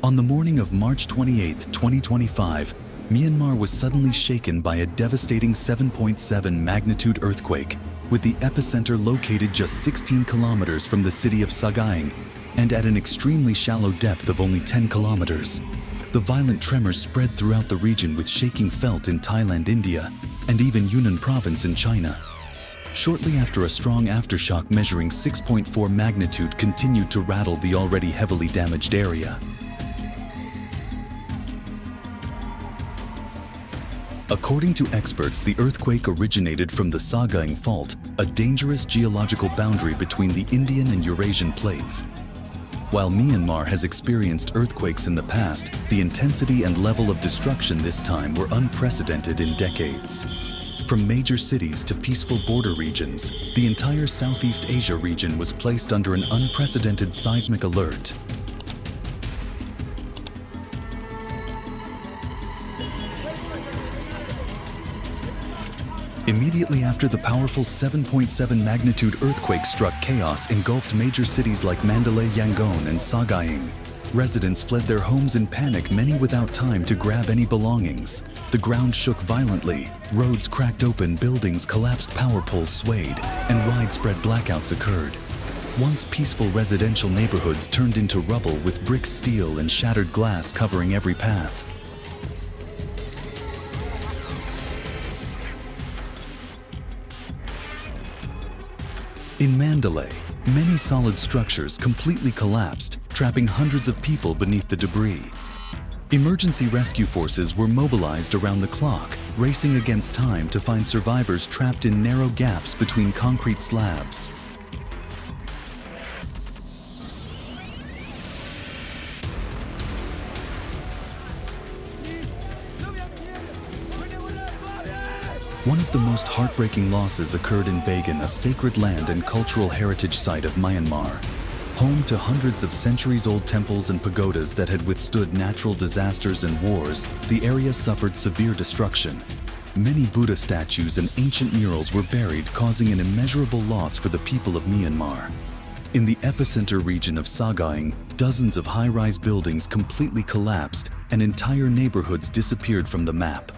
On the morning of March 28, 2025, Myanmar was suddenly shaken by a devastating 7.7 magnitude earthquake, with the epicenter located just 16 kilometers from the city of Sagaing and at an extremely shallow depth of only 10 kilometers. The violent tremors spread throughout the region, with shaking felt in Thailand, India, and even Yunnan province in China. Shortly after, a strong aftershock measuring 6.4 magnitude continued to rattle the already heavily damaged area. According to experts, the earthquake originated from the Sagaing Fault, a dangerous geological boundary between the Indian and Eurasian plates. While Myanmar has experienced earthquakes in the past, the intensity and level of destruction this time were unprecedented in decades. From major cities to peaceful border regions, the entire Southeast Asia region was placed under an unprecedented seismic alert. Immediately after the powerful 7.7 magnitude earthquake struck, chaos engulfed major cities like Mandalay, Yangon, and Sagaing. Residents fled their homes in panic, many without time to grab any belongings. The ground shook violently, roads cracked open, buildings collapsed, power poles swayed, and widespread blackouts occurred. Once peaceful residential neighborhoods turned into rubble, with brick, steel, and shattered glass covering every path. In Mandalay, many solid structures completely collapsed, trapping hundreds of people beneath the debris. Emergency rescue forces were mobilized around the clock, racing against time to find survivors trapped in narrow gaps between concrete slabs. One of the most heartbreaking losses occurred in Bagan, a sacred land and cultural heritage site of Myanmar. Home to hundreds of centuries-old temples and pagodas that had withstood natural disasters and wars, the area suffered severe destruction. Many Buddha statues and ancient murals were buried, causing an immeasurable loss for the people of Myanmar. In the epicenter region of Sagaing, dozens of high-rise buildings completely collapsed and entire neighborhoods disappeared from the map.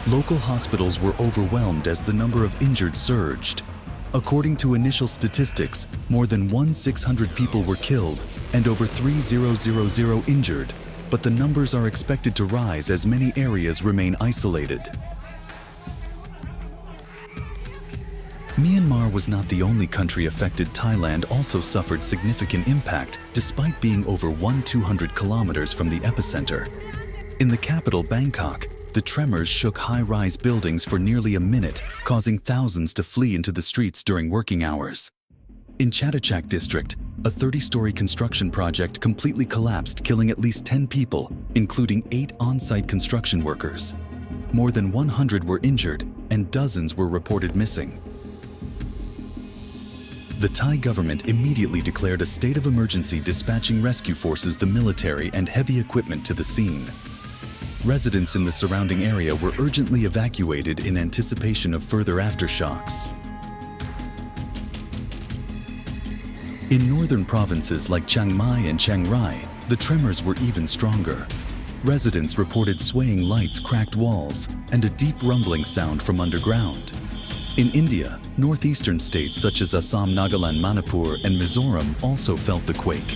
Local hospitals were overwhelmed as the number of injured surged. According to initial statistics, more than 1,600 people were killed and over 3,000 injured, but the numbers are expected to rise as many areas remain isolated. Myanmar was not the only country affected. Thailand also suffered significant impact, despite being over 200 kilometers from the epicenter. In the capital, Bangkok, the tremors shook high-rise buildings for nearly a minute, causing thousands to flee into the streets during working hours. In Chatuchak district, a 30-story construction project completely collapsed, killing at least 10 people, including 8 on-site construction workers. More than 100 were injured, and dozens were reported missing. The Thai government immediately declared a state of emergency, dispatching rescue forces, the military, and heavy equipment to the scene. Residents in the surrounding area were urgently evacuated in anticipation of further aftershocks. In northern provinces like Chiang Mai and Chiang Rai, the tremors were even stronger. Residents reported swaying lights, cracked walls, and a deep rumbling sound from underground. In India, northeastern states such as Assam, Nagaland, Manipur, and Mizoram also felt the quake.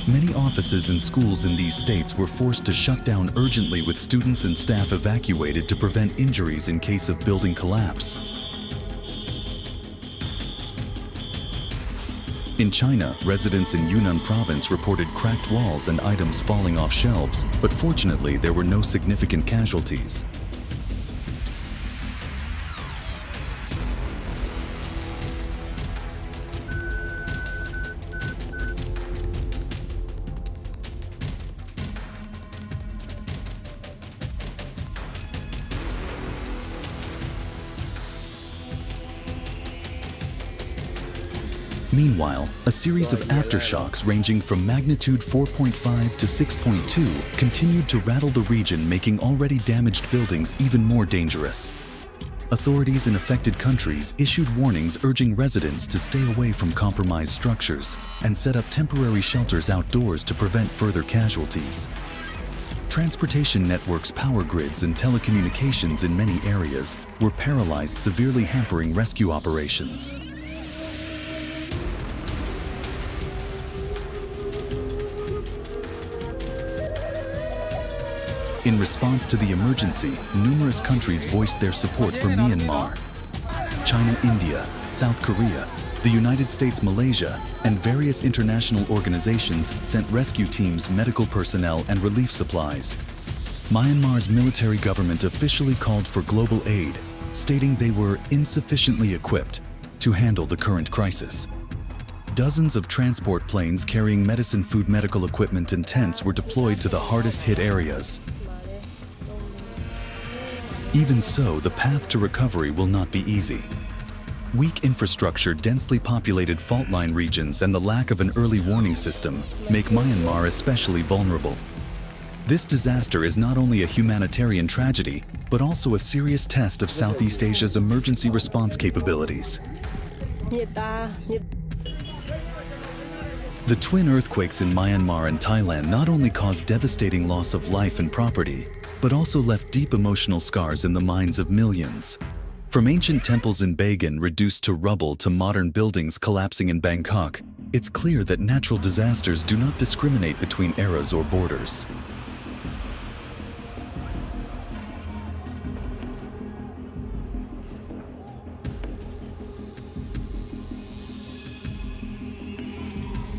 Many offices and schools in these states were forced to shut down urgently, with students and staff evacuated to prevent injuries in case of building collapse. In China, residents in Yunnan province reported cracked walls and items falling off shelves, but fortunately there were no significant casualties. Meanwhile, a series of aftershocks ranging from magnitude 4.5 to 6.2 continued to rattle the region, making already damaged buildings even more dangerous. Authorities in affected countries issued warnings urging residents to stay away from compromised structures and set up temporary shelters outdoors to prevent further casualties. Transportation networks, power grids, and telecommunications in many areas were paralyzed, severely hampering rescue operations. In response to the emergency, numerous countries voiced their support for Myanmar. China, India, South Korea, the United States, Malaysia, and various international organizations sent rescue teams, medical personnel, and relief supplies. Myanmar's military government officially called for global aid, stating they were insufficiently equipped to handle the current crisis. Dozens of transport planes carrying medicine, food, medical equipment, and tents were deployed to the hardest-hit areas. Even so, the path to recovery will not be easy. Weak infrastructure, densely populated fault line regions, and the lack of an early warning system make Myanmar especially vulnerable. This disaster is not only a humanitarian tragedy, but also a serious test of Southeast Asia's emergency response capabilities. The twin earthquakes in Myanmar and Thailand not only caused devastating loss of life and property, but also left deep emotional scars in the minds of millions. From ancient temples in Bagan reduced to rubble to modern buildings collapsing in Bangkok, it's clear that natural disasters do not discriminate between eras or borders.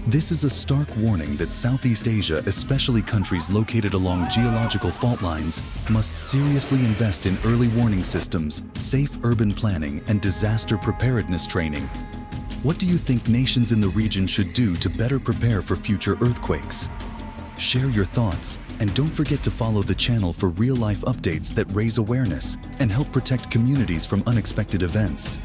This is a stark warning that Southeast Asia, especially countries located along geological fault lines, must seriously invest in early warning systems, safe urban planning, and disaster preparedness training. What do you think nations in the region should do to better prepare for future earthquakes? Share your thoughts, and don't forget to follow the channel for real-life updates that raise awareness and help protect communities from unexpected events.